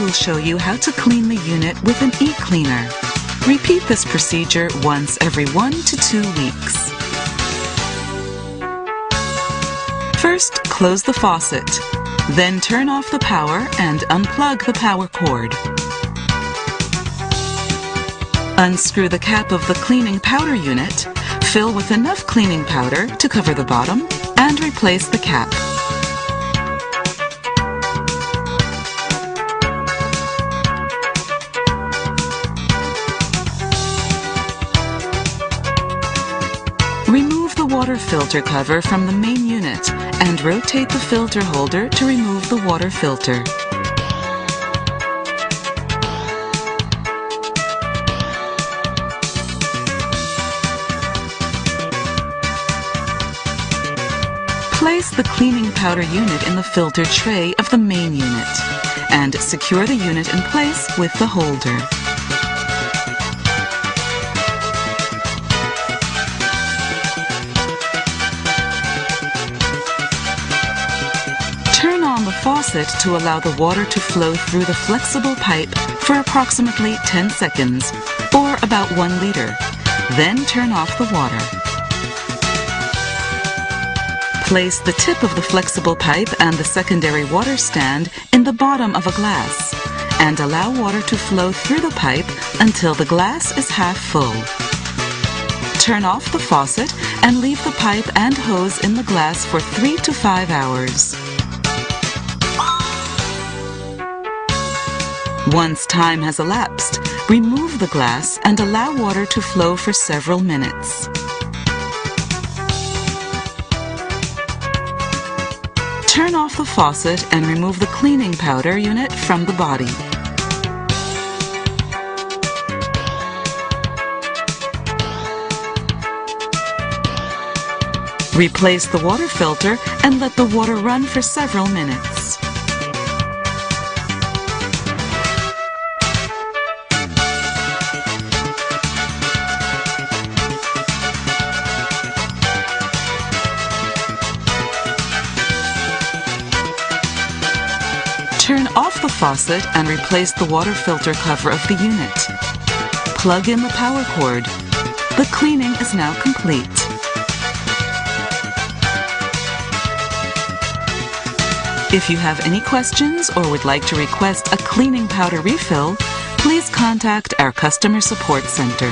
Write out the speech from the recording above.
will show you how to clean the unit with an e-cleaner. Repeat this procedure once every 1 to 2 weeks. First, close the faucet. Then turn off the power and unplug the power cord. Unscrew the cap of the cleaning powder unit, fill with enough cleaning powder to cover the bottom, and replace the cap. Remove the water filter cover from the main unit and rotate the filter holder to remove the water filter. Place the cleaning powder unit in the filter tray of the main unit and secure the unit in place with the holder. Turn on the faucet to allow the water to flow through the flexible pipe for approximately 10 seconds, or about 1 liter. Then turn off the water. Place the tip of the flexible pipe and the secondary water stand in the bottom of a glass and allow water to flow through the pipe until the glass is half full. Turn off the faucet and leave the pipe and hose in the glass for 3 to 5 hours. Once time has elapsed, remove the glass and allow water to flow for several minutes. Turn off the faucet and remove the cleaning powder unit from the body. Replace the water filter and let the water run for several minutes. Turn off the faucet and replace the water filter cover of the unit. Plug in the power cord. The cleaning is now complete. If you have any questions or would like to request a cleaning powder refill, please contact our customer support center.